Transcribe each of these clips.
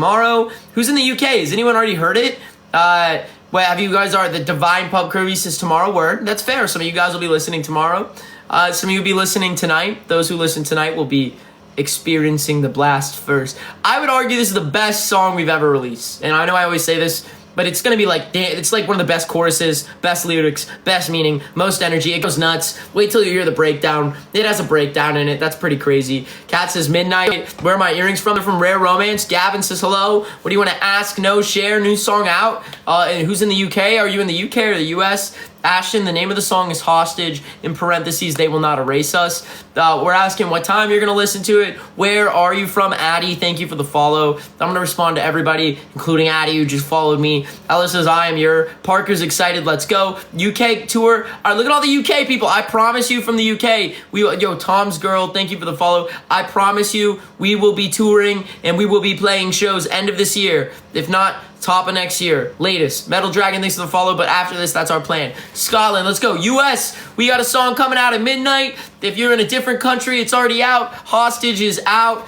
tomorrow. Who's in the UK? Has anyone already heard it? Well, have you guys the Divine Pub Crew says tomorrow? Word. That's fair. Some of you guys will be listening tomorrow. Some of you will be listening tonight. Those who listen tonight will be experiencing the blast first. I would argue this is the best song we've ever released. And I know I always say this, but it's going to be like, it's like one of the best choruses, best lyrics, best meaning, most energy. It goes nuts. Wait till you hear the breakdown. It has a breakdown in it. That's pretty crazy. Kat says, midnight. Where are my earrings from? They're from Rare Romance. Gavin says, hello. What do you want to ask? No share. New song out. And who's in the UK? Are you in the UK or the US? Ashton, the name of the song is Hostage. In parentheses, they will not erase us. We're asking what time you're going to listen to it. Where are you from? Addie, thank you for the follow. I'm going to respond to everybody, including Addie, who just followed me. Ella says, I am your. Parker's excited. Let's go. UK tour. All right, look at all the UK people. I promise you from the UK. Yo, Tom's girl, thank you for the follow. I promise you we will be touring and we will be playing shows end of this year. If not, top of next year, latest. Metal Dragon, thanks for the follow, but after this, that's our plan. Scotland, let's go. US, we got a song coming out at midnight. If you're in a different country, it's already out. Hostage is out.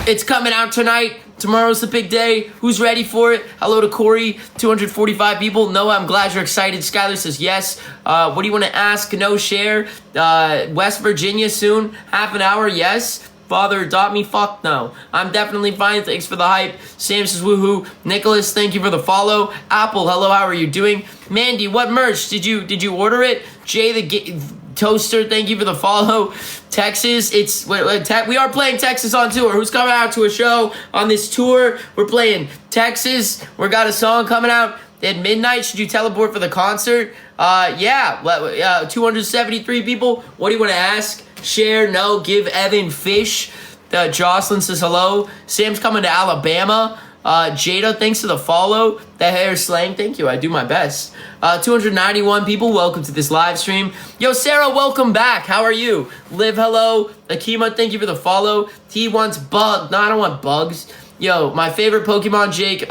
It's coming out tonight. Tomorrow's the big day. Who's ready for it? Hello to Corey, 245 people. Noah, I'm glad you're excited. Skylar says yes. What do you want to ask? No share. West Virginia soon. Half an hour, yes. Father, adopt me? Fuck no. I'm definitely fine. Thanks for the hype. Sam says woohoo. Nicholas, thank you for the follow. Apple, hello, how are you doing? Mandy, what merch? Did you order it? Jay the Toaster, thank you for the follow. Texas, we are playing Texas on tour. Who's coming out to a show on this tour? We're playing Texas. We got a song coming out at midnight. Should you teleport for the concert? Yeah. 273 people. What do you want to ask? Share, no, give Evan fish. Jocelyn says hello. Sam's coming to Alabama. Jada, thanks for the follow. The hair slang, thank you. I do my best. 291 people, welcome to this live stream. Yo, Sarah, welcome back. How are you? Liv, hello. Akima, thank you for the follow. He wants bug. No, I don't want bugs. Yo, my favorite Pokemon, Jake,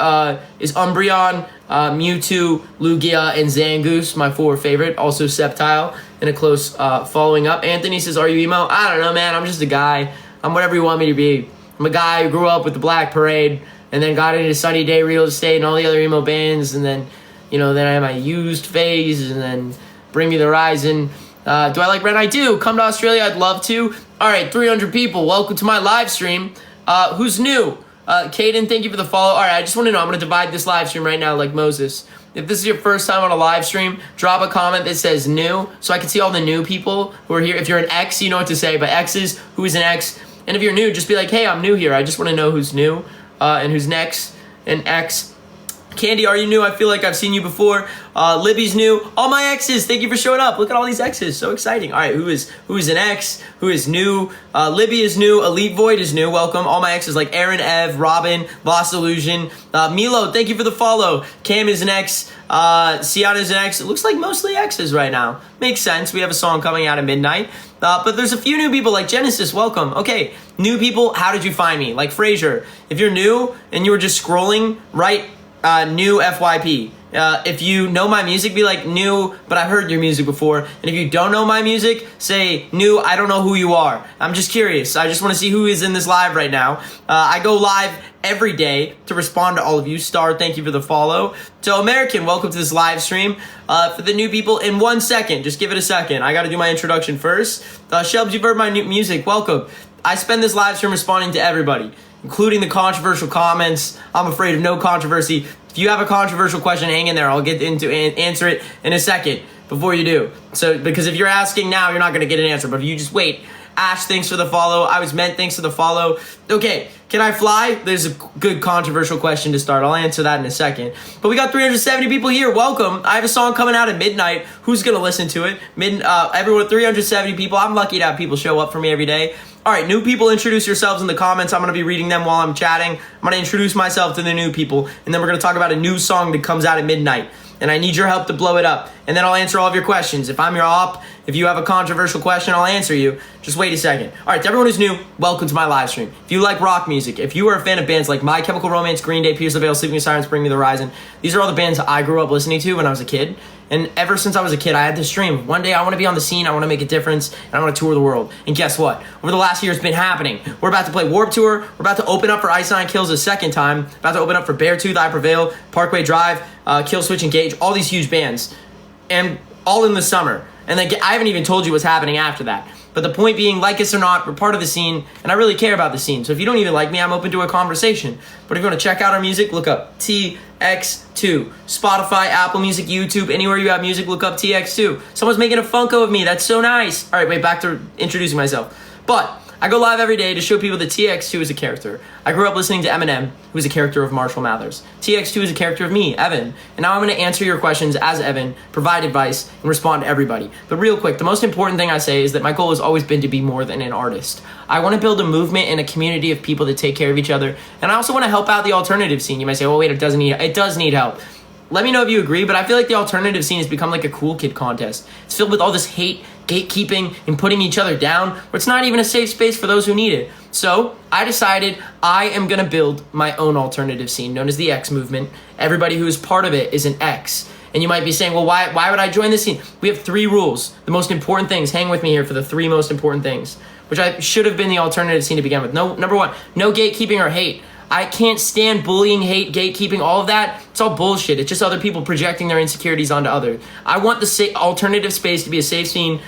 is Umbreon, Mewtwo, Lugia, and Zangoose, my 4 favorite. Also Sceptile, and a close following up. Anthony says, are you emo? I don't know, man. I'm just a guy. I'm whatever you want me to be. I'm a guy who grew up with the Black Parade, and then got into Sunny Day Real Estate and all the other emo bands, and then, then I had my used phase, and then Bring Me the Horizon. Do I like Red? I do. Come to Australia, I'd love to. All right, 300 people. Welcome to my live stream. Who's new? Caden, thank you for the follow. All right, I just want to know, I'm going to divide this live stream right now like Moses. If this is your first time on a live stream, drop a comment that says new so I can see all the new people who are here. If you're an X, you know what to say, but X's, who is an X? And if you're new, just be like, hey, I'm new here. I just want to know who's new and who's next and X. Candy, are you new? I feel like I've seen you before. Libby's new. All my X's, thank you for showing up. Look at all these X's, so exciting. All right, who is an X? Who is new? Libby is new. Elite Void is new. Welcome. All my X's like Aaron, Ev, Robin, Lost Illusion. Milo, thank you for the follow. Cam is an X. Sienna is an X. It looks like mostly X's right now. Makes sense. We have a song coming out at midnight. But there's a few new people like Genesis. Welcome. Okay, new people. How did you find me? Like Frazier. If you're new and you were just scrolling, right? New FYP. If you know my music, be like new, but I heard your music before. And if you don't know my music, say new, I don't know who you are. I'm just curious. I just want to see who is in this live right now. I go live every day to respond to all of you. Star, thank you for the follow. So American, welcome to this live stream. For the new people, in 1 second, just give it a second. I got to do my introduction first. Shelbs, you've heard my new music. Welcome. I spend this live stream responding to everybody, including the controversial comments. I'm afraid of no controversy. If you have a controversial question, hang in there. I'll get into answer it in a second before you do. So, because if you're asking now, you're not going to get an answer. But if you just wait. Ash, thanks for the follow. I was meant, thanks for the follow. Okay, can I fly? There's a good controversial question to start. I'll answer that in a second. But we got 370 people here. Welcome. I have a song coming out at midnight. Who's going to listen to it? Everyone, 370 people. I'm lucky to have people show up for me every day. All right, new people, introduce yourselves in the comments. I'm going to be reading them while I'm chatting. I'm going to introduce myself to the new people, and then we're going to talk about a new song that comes out at midnight. And I need your help to blow it up. And then I'll answer all of your questions. If I'm your op If you have a controversial question, I'll answer you. Just wait a second. All right, to everyone who's new, welcome to my live stream. If you like rock music, if you are a fan of bands like My Chemical Romance, Green Day, Pierce the Veil, Sleeping with Sirens, Bring Me the Horizon, these are all the bands I grew up listening to when I was a kid. And ever since I was a kid, I had this dream. One day I want to be on the scene, I want to make a difference, and I want to tour the world. And guess what? Over the last year, it's been happening. We're about to play Warped Tour. We're about to open up for Ice Nine Kills a second time. About to open up for Beartooth, I Prevail, Parkway Drive, Kill Switch Engage, all these huge bands. And all in the summer. And then I haven't even told you what's happening after that. But the point being, like us or not, we're part of the scene, and I really care about the scene. So if you don't even like me, I'm open to a conversation. But if you want to check out our music, look up TX2. Spotify, Apple Music, YouTube, anywhere you have music, look up TX2. Someone's making a Funko of me. That's so nice. All right, wait, back to introducing myself. But I go live every day to show people that TX2 is a character. I grew up listening to Eminem, who is a character of Marshall Mathers. TX2 is a character of me, Evan. And now I'm going to answer your questions as Evan, provide advice, and respond to everybody. But real quick, the most important thing I say is that my goal has always been to be more than an artist. I want to build a movement and a community of people that take care of each other. And I also want to help out the alternative scene. You might say, oh wait, it does need help. Let me know if you agree, but I feel like the alternative scene has become like a cool kid contest. It's filled with all this hate, gatekeeping, and putting each other down, where it's not even a safe space for those who need it. So I decided I am going to build my own alternative scene known as the X movement. Everybody who is part of it is an X. And you might be saying, well, why would I join this scene? We have 3 rules. The most important things. Hang with me here for the 3 most important things, which I should have been the alternative scene to begin with. Number 1, no gatekeeping or hate. I can't stand bullying, hate, gatekeeping, all of that. It's all bullshit. It's just other people projecting their insecurities onto others. I want the alternative space to be a safe scene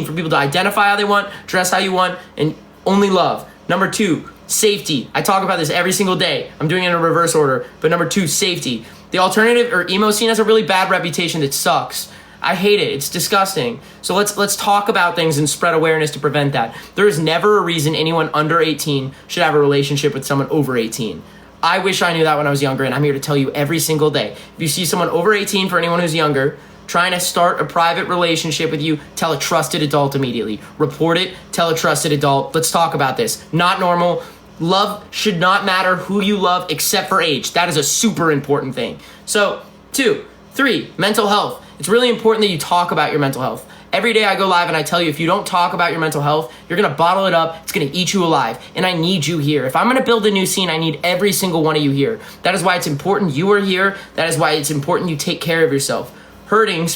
for people to identify how they want, dress how you want, and only love. Number 2, safety. I talk about this every single day. I'm doing it in a reverse order. But number 2, safety. The alternative or emo scene has a really bad reputation that sucks. I hate it. It's disgusting. So let's talk about things and spread awareness to prevent that. There is never a reason anyone under 18 should have a relationship with someone over 18. I wish I knew that when I was younger, and I'm here to tell you every single day. If you see someone over 18, for anyone who's younger, trying to start a private relationship with you, tell a trusted adult immediately. Report it, tell a trusted adult. Let's talk about this. Not normal. Love should not matter who you love except for age. That is a super important thing. So, 2, 3, mental health. It's really important that you talk about your mental health. Every day I go live and I tell you, if you don't talk about your mental health, you're going to bottle it up. It's going to eat you alive. And I need you here. If I'm going to build a new scene, I need every single one of you here. That is why it's important you are here. That is why it's important you take care of yourself. Hurting,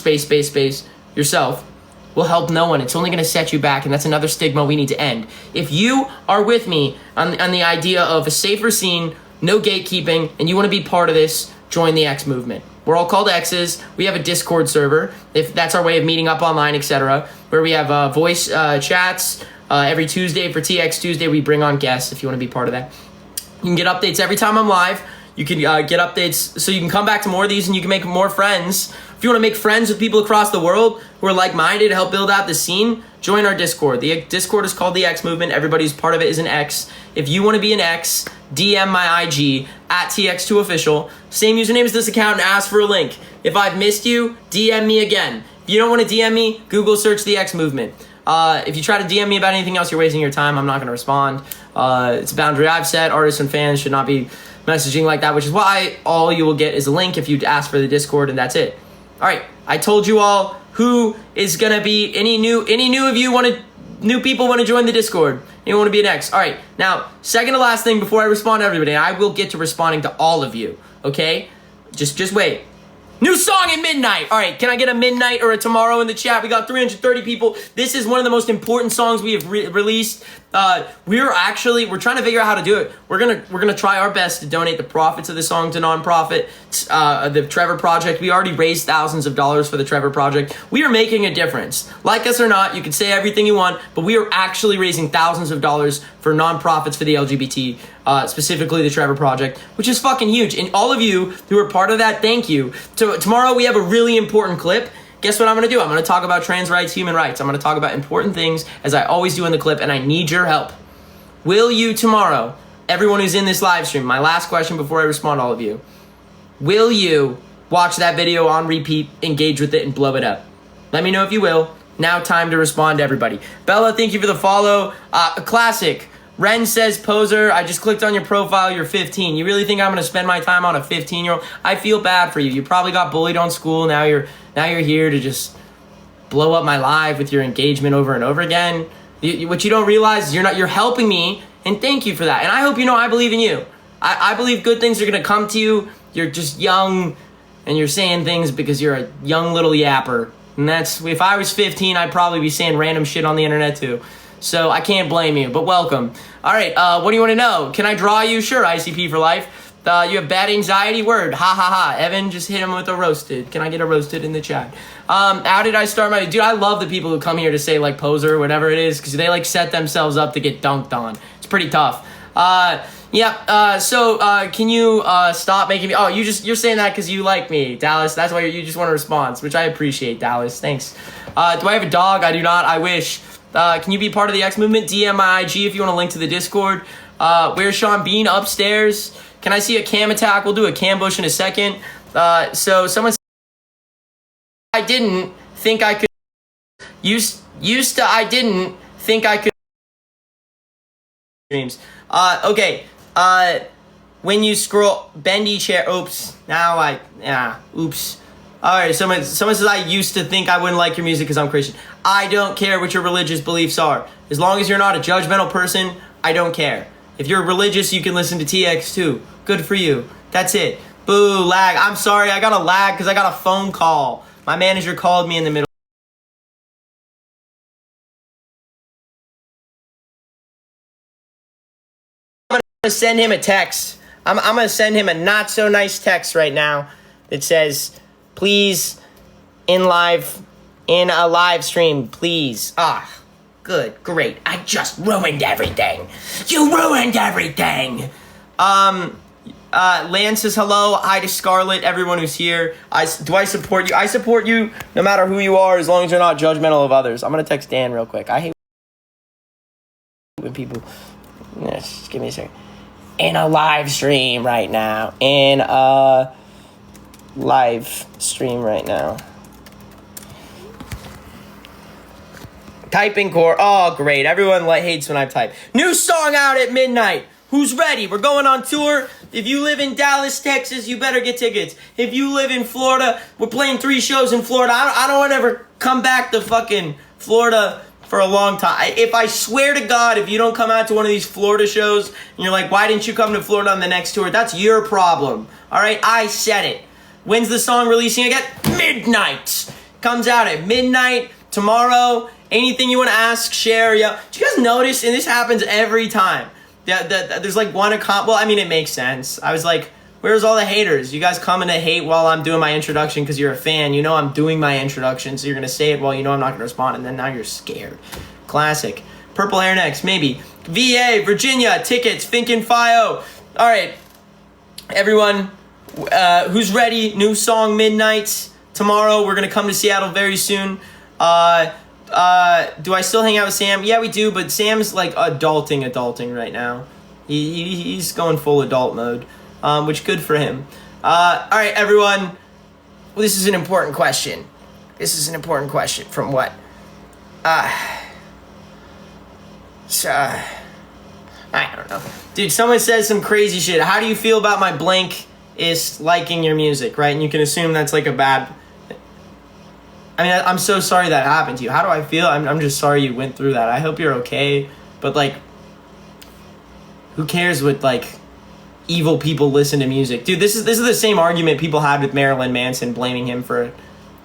yourself will help no one. It's only going to set you back. And that's another stigma we need to end. If you are with me on the idea of a safer scene, no gatekeeping, and you want to be part of this, join the X movement. We're all called X's. We have a Discord server, if that's our way of meeting up online, etc., where we have voice chats. Every Tuesday for TX Tuesday, we bring on guests if you want to be part of that. You can get updates every time I'm live. You can get updates so you can come back to more of these and you can make more friends. If you want to make friends with people across the world who are like-minded to help build out the scene, join our Discord. The Discord is called the X Movement. Everybody who's part of it is an X. If you want to be an X, DM my IG at TX2Official. Same username as this account and ask for a link. If I've missed you, DM me again. If you don't want to DM me, Google search the X Movement. If you try to DM me about anything else, you're wasting your time. I'm not going to respond. It's a boundary I've set. Artists and fans should not be messaging like that, which is why all you will get is a link if you ask for the Discord, and that's it. All right, I told you all who is going to be any new of you new people want to join the Discord. You want to be an X. All right, now, second to last thing before I respond to everybody, I will get to responding to all of you, okay? Just wait. New song at midnight. All right, can I get a midnight or a tomorrow in the chat? We got 330 people. This is one of the most important songs we have released. We're trying to figure out how to do it. We're gonna try our best to donate the profits of the song to nonprofit, the Trevor Project. We already raised thousands of dollars for the Trevor Project. We are making a difference. Like us or not, you can say everything you want, but we are actually raising thousands of dollars for nonprofits for the LGBT, specifically the Trevor Project, which is fucking huge. And all of you who are part of that, thank you. Tomorrow we have a really important clip. Guess what I'm going to do? I'm going to talk about trans rights, human rights. I'm going to talk about important things, as I always do in the clip, and I need your help. Will you tomorrow, everyone who's in this live stream, my last question before I respond to all of you, will you watch that video on repeat, engage with it, and blow it up? Let me know if you will. Now time to respond to everybody. Bella, thank you for the follow. A classic. Ren says, poser, I just clicked on your profile, you're 15. You really think I'm going to spend my time on a 15-year-old? I feel bad for you. You probably got bullied on school. Now you're here to just blow up my live with your engagement over and over again. What you don't realize is you're helping me, and thank you for that. And I hope you know I believe in you. I believe good things are going to come to you. You're just young, and you're saying things because you're a young little yapper. And that's, if I was 15, I'd probably be saying random shit on the internet too. So I can't blame you, but welcome. All right, what do you want to know? Can I draw you? Sure, ICP for life. You have bad anxiety? Word. Ha ha ha. Evan, just hit him with a roasted. Can I get a roasted in the chat? How did I start my... Dude, I love the people who come here to say, like, poser or whatever it is, because they, like, set themselves up to get dunked on. It's pretty tough. Can you stop making me... Oh, you're saying that because you like me, Dallas. That's why you just want a response, which I appreciate, Dallas. Thanks. Do I have a dog? I do not. I wish. Can you be part of the X movement? DM my IG if you want a link to the Discord. Where's Sean Bean? Upstairs. Can I see a cam attack? We'll do a cam bush in a second. So someone said, I didn't think I could... I didn't think I could... Streams. Okay. When you scroll... Bendy chair... Oops. Oops. Alright, someone says I used to think I wouldn't like your music because I'm Christian. I don't care what your religious beliefs are. As long as you're not a judgmental person, I don't care. If you're religious, you can listen to TX too. Good for you. That's it. Boo, lag. I'm sorry, I got a lag because I got a phone call. My manager called me in the middle. I'm going to send him a text. I'm going to send him a not so nice text right now that says... Please, in a live stream, please. Good, great. I just ruined everything. You ruined everything. Lance says hello. Hi to Scarlett, everyone who's here. Do I support you? I support you no matter who you are, as long as you're not judgmental of others. I'm going to text Dan real quick. I hate when people... Just give me a second. In a live stream right now. Live stream right now. Typing core. Oh, great. Everyone hates when I type. New song out at midnight. Who's ready? We're going on tour. If you live in Dallas, Texas, you better get tickets. If you live in Florida, we're playing 3 shows in Florida. I don't want to ever come back to fucking Florida for a long time. If I swear to God, if you don't come out to one of these Florida shows, and you're like, why didn't you come to Florida on the next tour? That's your problem. All right? I said it. When's the song releasing again? Midnight. Comes out at midnight tomorrow. Anything you want to ask, share. Yeah. Do you guys notice? And this happens every time. There's like one account. Well, I mean, it makes sense. I was like, where's all the haters? You guys coming to hate while I'm doing my introduction because you're a fan. You know I'm doing my introduction, so you're going to say it while you know I'm not going to respond, and then now you're scared. Classic. Purple hair next, maybe. VA, Virginia, tickets, Finkin' Fio. All right, everyone. Who's ready? New song, Midnights. Tomorrow, we're going to come to Seattle very soon. Do I still hang out with Sam? Yeah, we do, but Sam's like adulting right now. He's going full adult mode, which good for him. All right, everyone. Well, this is an important question. From what? I don't know. Dude, someone says some crazy shit. How do you feel about my blank is liking your music, right? And you can assume that's like a bad... I mean, I'm so sorry that happened to you. How do I feel? I'm just sorry you went through that. I hope you're okay. But, like, who cares what, like, evil people listen to music? Dude, this is the same argument people had with Marilyn Manson, blaming him for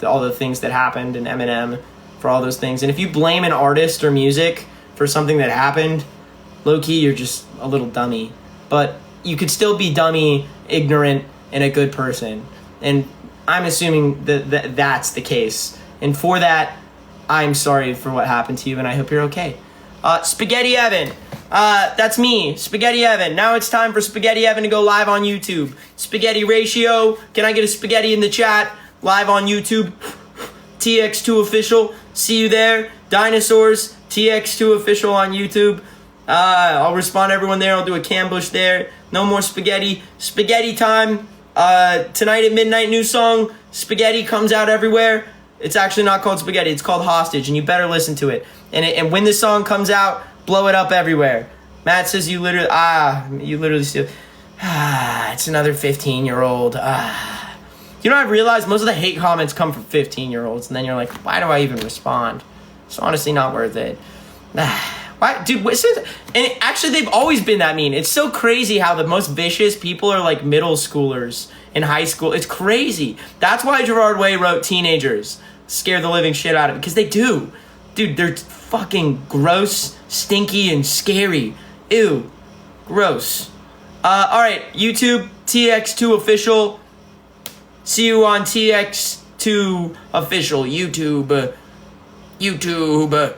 all the things that happened, and Eminem for all those things. And if you blame an artist or music for something that happened, low-key, you're just a little dummy. But you could still be dummy, ignorant, and a good person. And I'm assuming that that's the case. And for that, I'm sorry for what happened to you, and I hope you're okay. Spaghetti Evan. That's me, Spaghetti Evan. Now it's time for Spaghetti Evan to go live on YouTube. Spaghetti Ratio. Can I get a spaghetti in the chat? Live on YouTube. TX2 Official. See you there. Dinosaurs. TX2 Official on YouTube. I'll respond to everyone there. I'll do a cambush there. No more spaghetti. Spaghetti time. Tonight at midnight, new song. Spaghetti comes out everywhere. It's actually not called Spaghetti. It's called Hostage, and you better listen to it. And when this song comes out, blow it up everywhere. Matt says you literally still... it's another 15-year-old. You know, I've realized most of the hate comments come from 15-year-olds, and then you're like, why do I even respond? It's honestly not worth it. Why, dude? And actually, they've always been that mean. It's so crazy how the most vicious people are like middle schoolers in high school. It's crazy. That's why Gerard Way wrote "Teenagers Scare the Living Shit Out of It," because they do, dude. They're fucking gross, stinky, and scary. Ew, gross. All right, YouTube TX2 official. See you on TX2 official YouTube. YouTube.